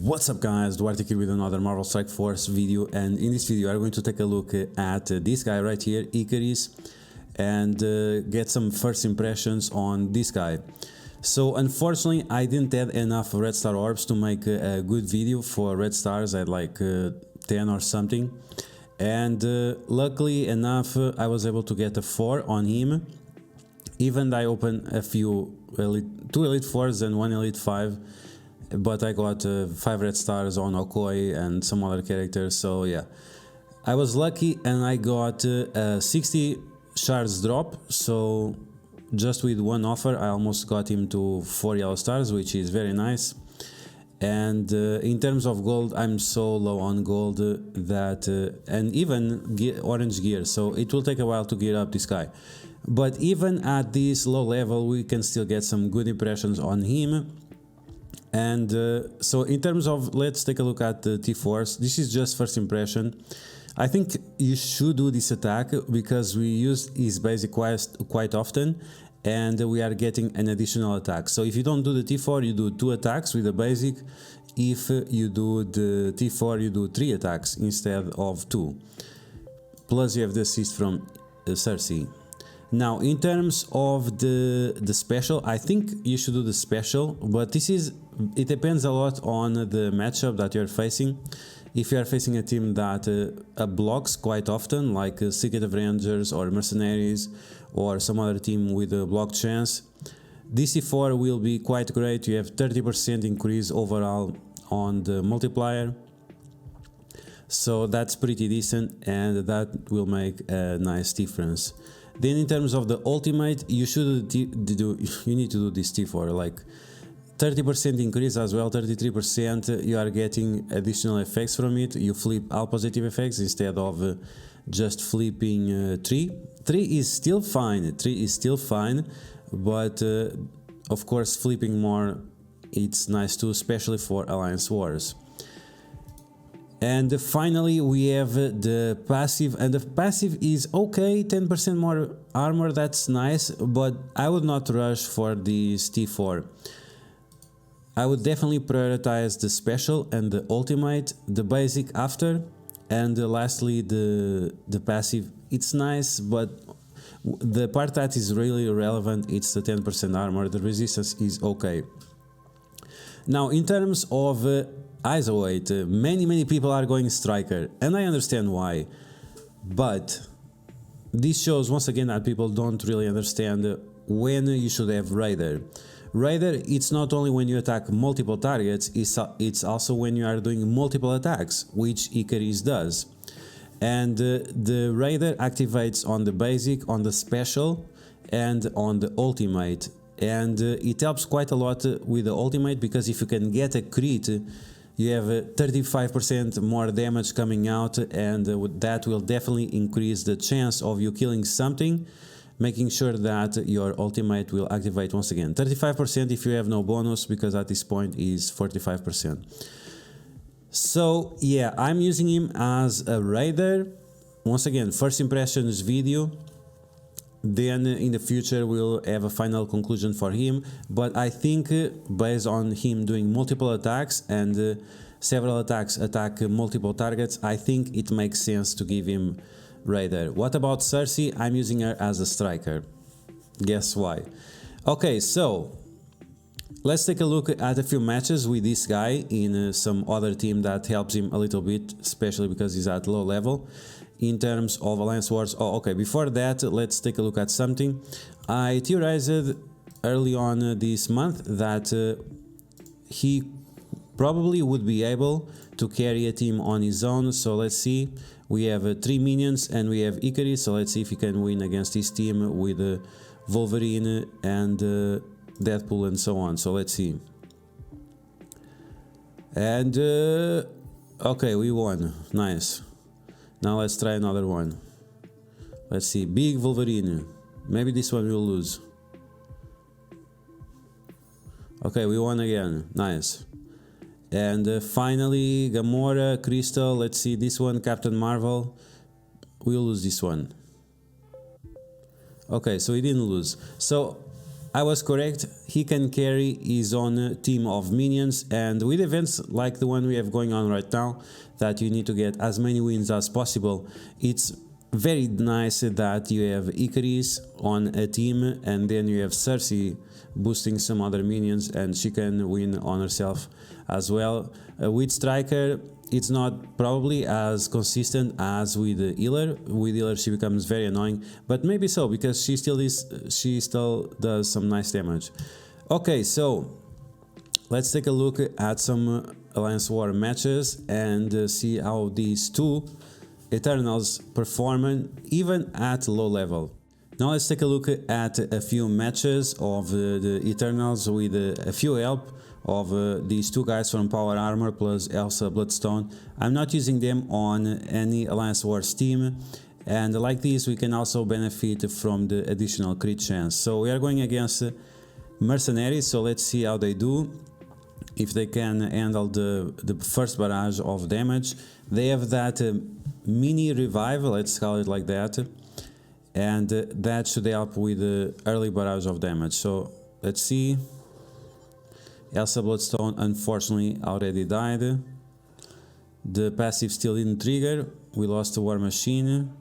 What's up guys, Duarte here with another Marvel Strike Force video, and in this video I'm going to take a look at this guy right here, Ikaris, and get some first impressions on this guy. So unfortunately I didn't have enough red star orbs to make a good video for red stars. I had like 10 or something, and luckily enough I was able to get a 4 on him. Even I opened a few two elite 4s and one elite 5, but I got 5 red stars on Okoi and some other characters, so yeah, I was lucky and I got 60 shards drop, so just with one offer I almost got him to 4 yellow stars, which is very nice. And in terms of gold, I'm so low on gold that and even orange gear, so it will take a while to gear up this guy. But even at this low level we can still get some good impressions on him. And so in terms of, let's take a look at the T-Force. This is just first impression. I think you should do this attack because we use his basic quite often, and we are getting an additional attack. So if you don't do the T4, you do 2 attacks with the basic. If you do the T4, you do 3 attacks instead of 2. Plus you have the assist from Cersei. Now in terms of the special, I think you should do the special, but it depends a lot on the matchup that you're facing. If you are facing a team that blocks quite often, like Secret Avengers or Mercenaries or some other team with a block chance, DC4 will be quite great. You have 30% increase overall on the multiplier, so that's pretty decent and that will make a nice difference. Then in terms of the ultimate, you need to do this T4, like 30% increase as well, 33%. You are getting additional effects from it. You flip all positive effects instead of just flipping 3. 3 is still fine. 3 is still fine, but of course flipping more, it's nice too, especially for Alliance Wars. And finally we have the passive, and the passive is okay, 10% more armor, that's nice, but I would not rush for this T4. I would definitely prioritize the special and the ultimate, the basic after, and lastly the passive. It's nice, but the part that is really relevant, it's the 10% armor. The resistance is okay. Now in terms of ISO weight, many people are going striker, and I understand why, but this shows once again that people don't really understand when you should have Raider. Raider, it's not only when you attack multiple targets, it's also when you are doing multiple attacks, which Ikaris does. And the Raider activates on the basic, on the special, and on the ultimate. And it helps quite a lot with the ultimate, because if you can get a crit, you have 35% more damage coming out, and that will definitely increase the chance of you killing something, making sure that your ultimate will activate once again. 35% if you have no bonus, because at this point is 45%. So yeah, I'm using him as a Raider. Once again, first impressions video. Then in the future we'll have a final conclusion for him, but I think based on him doing multiple attacks and several attacks attack multiple targets, I think it makes sense to give him Raider. What about Cersei? I'm using her as a striker. Guess why? Okay, so let's take a look at a few matches with this guy in some other team that helps him a little bit, especially because he's at low level. In terms of Alliance Wars, okay, before that, let's take a look at something. I theorized early on this month that he probably would be able to carry a team on his own, so let's see. We have 3 minions and we have Ikaris, so let's see if he can win against his team with Wolverine and Deadpool and so on, so let's see. And okay, we won, nice. Now let's try another one. Let's see, big Wolverine. Maybe this one will lose. Okay, we won again, nice. And finally, Gamora, Crystal, let's see this one, Captain Marvel. We'll lose this one. Okay, so we didn't lose. So I was correct, he can carry his own team of minions, and with events like the one we have going on right now, that you need to get as many wins as possible, it's very nice that you have Ikaris on a team and then you have Cersei boosting some other minions and she can win on herself as well. With Striker, it's not probably as consistent as with the healer. With healer she becomes very annoying, but maybe so, because she still does some nice damage. Okay, so let's take a look at some Alliance War matches and see how these two Eternals perform even at low level. Now let's take a look at a few matches of the Eternals with a few help of these two guys from Power Armor plus Elsa Bloodstone. I'm not using them on any Alliance Wars team, and like this we can also benefit from the additional crit chance. So we are going against Mercenaries, so let's see how they do, if they can handle the first barrage of damage. They have that mini revive, let's call it like that, and that should help with the early barrage of damage. So let's see. Elsa Bloodstone unfortunately already died. The passive still didn't trigger. We lost the War Machine.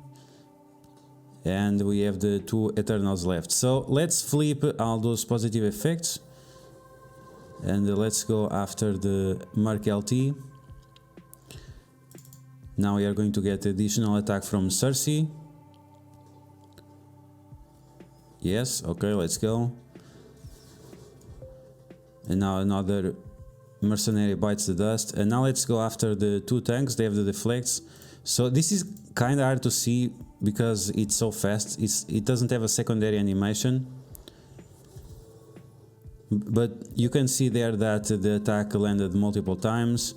And we have the two Eternals left. So let's flip all those positive effects. And let's go after the Merc LT. Now we are going to get additional attack from Cersei. Yes, okay, let's go. And now another mercenary bites the dust. And now let's go after the two tanks. They have the deflects. So this is kind of hard to see because it's so fast. It doesn't have a secondary animation. But you can see there that the attack landed multiple times.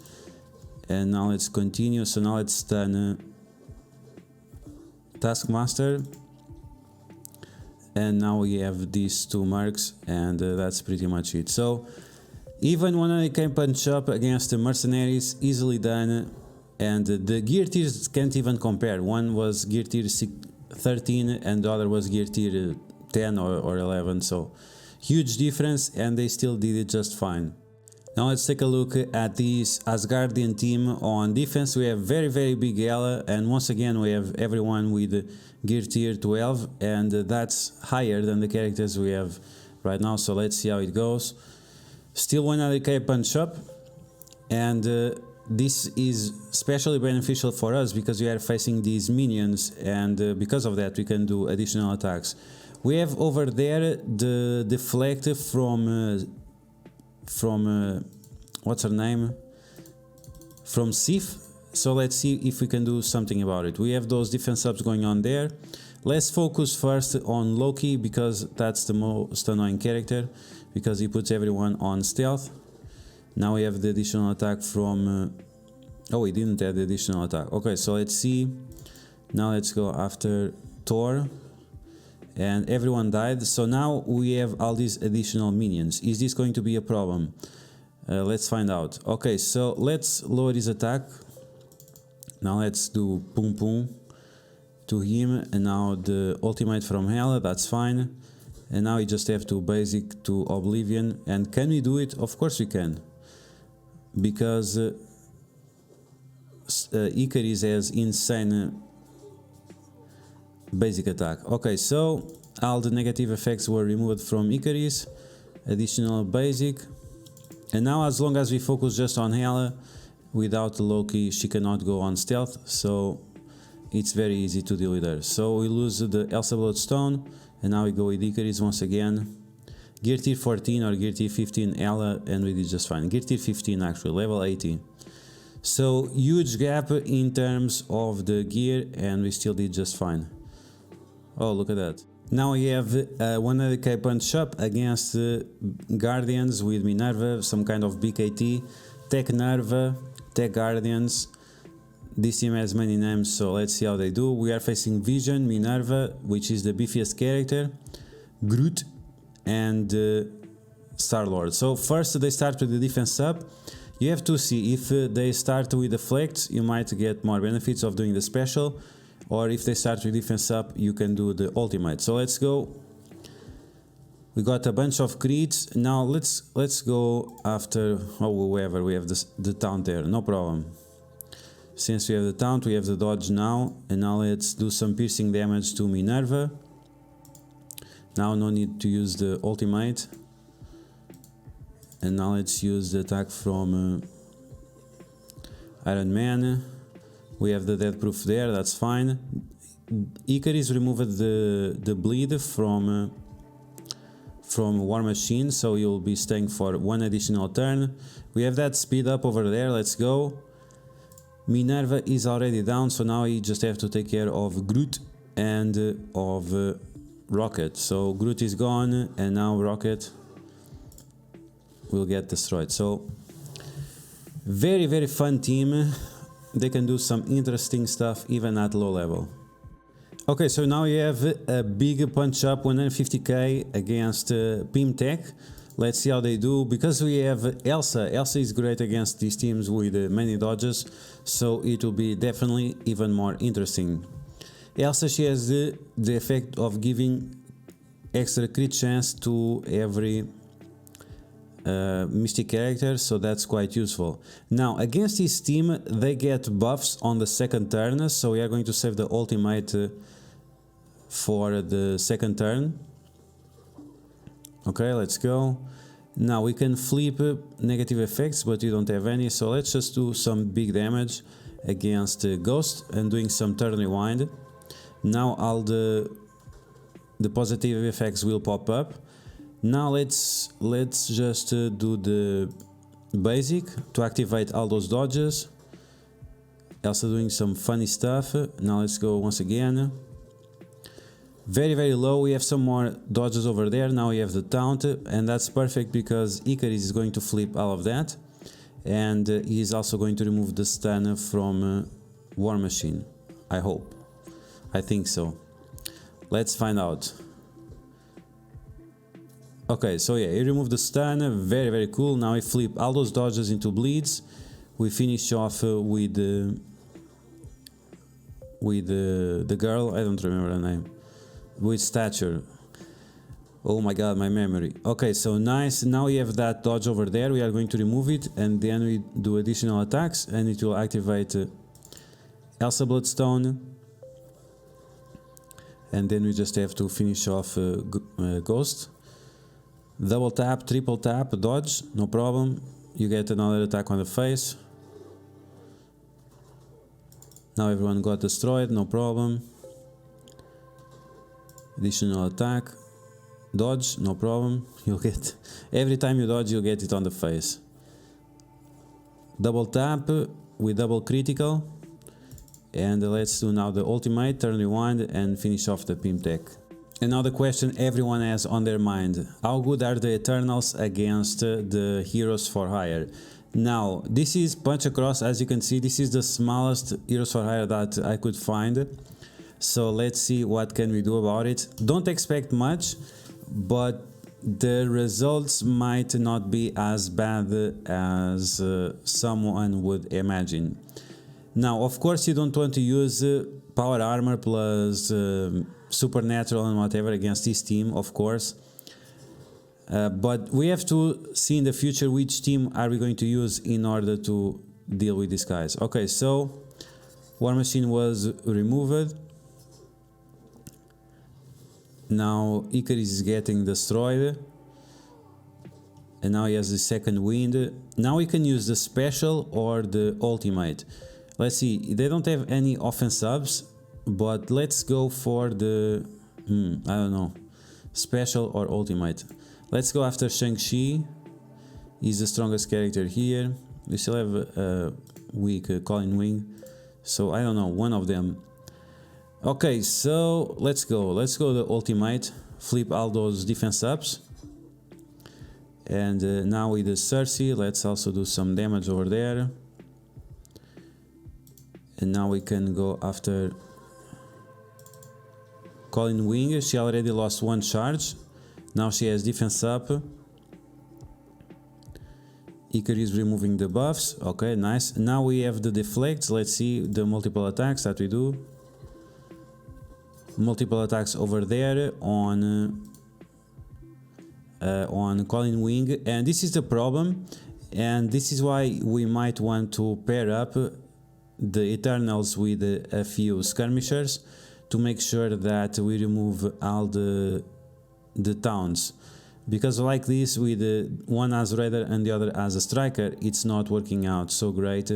And now let's continue. So now let's stun Taskmaster. And now we have these two mercs, and that's pretty much it. So even when I can punch up against the mercenaries, easily done, and the gear tiers can't even compare. One was gear tier 13 and the other was gear tier 10 or 11, so huge difference, and they still did it just fine. Now let's take a look at this Asgardian team. On defense we have very big Ela, and once again we have everyone with gear tier 12, and that's higher than the characters we have right now, so let's see how it goes. Still 100k punch up, and this is especially beneficial for us because we are facing these minions, and because of that we can do additional attacks. We have over there the deflect from what's her name, from Sif. So let's see if we can do something about it. We have those defense ups going on there. Let's focus first on Loki because that's the most annoying character, because he puts everyone on stealth. Now we have the additional attack from oh, we didn't have the additional attack. Okay, so let's see. Now let's go after Thor. And everyone died, so now we have all these additional minions. Is this going to be a problem? Let's find out. Okay, so let's lower his attack. Now let's do Pum Pum to him, and now the ultimate from Hela, that's fine. And now we just have to basic to Oblivion. And can we do it? Of course we can, because Ikaris has insane basic attack. Okay, so all the negative effects were removed from Ikaris, additional basic, and now as long as we focus just on Hela, without Loki she cannot go on stealth, so it's very easy to deal with her. So we lose the Elsa Bloodstone, and now we go with Ikaris once again. Gear tier 14 or Gear tier 15 Ela, and we did just fine. Gear tier 15 actually, level 80. So huge gap in terms of the gear, and we still did just fine. Oh, look at that. Now we have 100k punch up against Guardians with Minerva, some kind of BKT, Tech Nerva, Tech Guardians. This team has many names, so let's see how they do. We are facing Vision, Minerva, which is the beefiest character, Groot, and Star-Lord. So first they start with the defense up. You have to see if they start with deflect, you might get more benefits of doing the special. Or if they start with defense up, you can do the ultimate. So let's go. We got a bunch of crits. Now let's go after whoever. We have the taunt there, no problem. Since we have the taunt, we have the dodge now, and now let's do some piercing damage to Minerva. Now no need to use the ultimate. And now let's use the attack from Iron Man. We have the death proof there, that's fine. Ikaris removed the bleed from War Machine, so you'll be staying for one additional turn. We have that speed up over there, let's go. Minerva is already down, so now you just have to take care of Groot and of Rocket. So Groot is gone, and now Rocket will get destroyed. So very, very fun team. They can do some interesting stuff even at low level. Okay, so now you have a big punch up, 150k against Pim Tech. Let's see how they do, because we have Elsa. Elsa is great against these teams with many dodges, so it will be definitely even more interesting. Elsa, she has the effect of giving extra crit chance to every mystic character, so that's quite useful. Now against his team, they get buffs on the second turn, so we are going to save the ultimate for the second turn. Okay, let's go. Now we can flip negative effects, but we don't have any, so let's just do some big damage against Ghost and doing some turn rewind. Now all the positive effects will pop up. Now let's just do the basic to activate all those dodges. Also doing some funny stuff. Now let's go once again. Very, very low. We have some more dodges over there. Now we have the taunt, and that's perfect because Ikaris is going to flip all of that, and he is also going to remove the stun from War Machine. I hope. I think so. Let's find out. Okay, so yeah, he removed the stun. Very, very cool. Now we flip all those dodges into bleeds. We finish off with the girl. I don't remember her name. With stature. Oh my god, my memory. Okay, so nice. Now we have that dodge over there. We are going to remove it, and then we do additional attacks, and it will activate Elsa Bloodstone. And then we just have to finish off Ghost. Double tap, triple tap, dodge, no problem. You get another attack on the face. Now everyone got destroyed, no problem. Additional attack, dodge, no problem. You'll get, every time you dodge, you'll get it on the face. Double tap with double critical. And let's do now the ultimate, turn rewind, and finish off the Pim Tech. Another question everyone has on their mind: how good are the Eternals against the Heroes for Hire? Now, this is punch across. As you can see, this is the smallest Heroes for Hire that I could find. So let's see what can we do about it. Don't expect much, but the results might not be as bad as someone would imagine. Now, of course, you don't want to use power armor plus supernatural and whatever against this team, of course. But we have to see in the future which team are we going to use in order to deal with these guys. Okay, so War Machine was removed. Now Ikaris is getting destroyed. And now he has the second wind. Now we can use the special or the ultimate. Let's see, they don't have any offense subs, but let's go for the, I don't know, special or ultimate. Let's go after Shang-Chi. He's the strongest character here. We still have a weak Colin Wing, so I don't know, one of them. Okay, so let's go the ultimate, flip all those defense ups. And now with the Cersei, let's also do some damage over there. And now we can go after Colin Wing. She already lost one charge. Now she has defense up. Ikaris removing the buffs. Okay, nice. Now we have the deflects. Let's see the multiple attacks that we do. Multiple attacks over there on on Colin Wing, and this is the problem, and this is why we might want to pair up the Eternals with a few skirmishers to make sure that we remove all the towns, because like this with one as raider and the other as a striker, it's not working out so great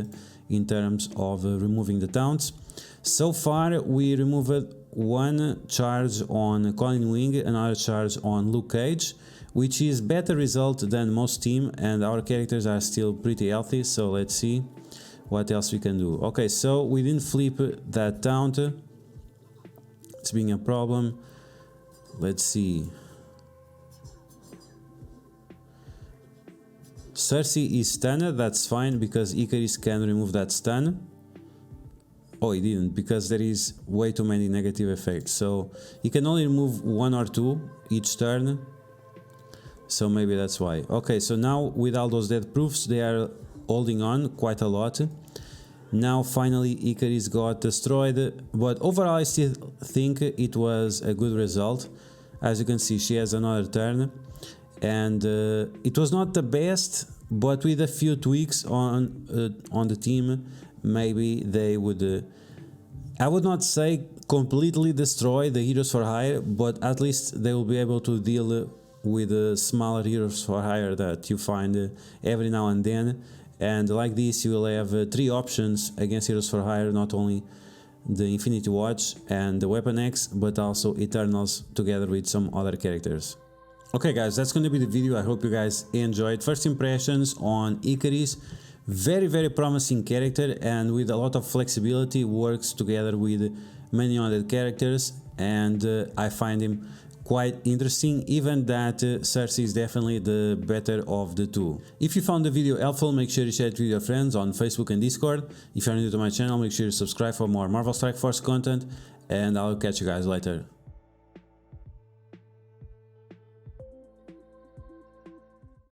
in terms of removing the towns. So far we removed one charge on Colin Wing, another charge on Luke Cage, which is better result than most team, and our characters are still pretty healthy. So let's see what else we can do. Okay, so we didn't flip that taunt, it's being a problem. Let's see. Cersei is stunned, that's fine, because Ikaris can remove that stun. Oh, he didn't, because there is way too many negative effects, so he can only remove one or two each turn, so maybe that's why. Okay, so now with all those death proofs, they are holding on quite a lot. Now finally Ikaris got destroyed, but overall I still think it was a good result. As you can see, she has another turn, and it was not the best, but with a few tweaks on the team, maybe they would, I would not say completely destroy the heroes for hire, but at least they will be able to deal with the smaller heroes for hire that you find every now and then. And like this, you will have 3 options against heroes for hire, not only the Infinity Watch and the Weapon X, but also Eternals together with some other characters. Okay guys, that's going to be the video. I hope you guys enjoyed. First impressions on Ikaris. Very promising character, and with a lot of flexibility, works together with many other characters, and I find him quite interesting, even that Cersei is definitely the better of the two. If you found the video helpful, make sure you share it with your friends on Facebook and Discord. If you're new to my channel, make sure you subscribe for more Marvel Strike Force content, and I'll catch you guys later.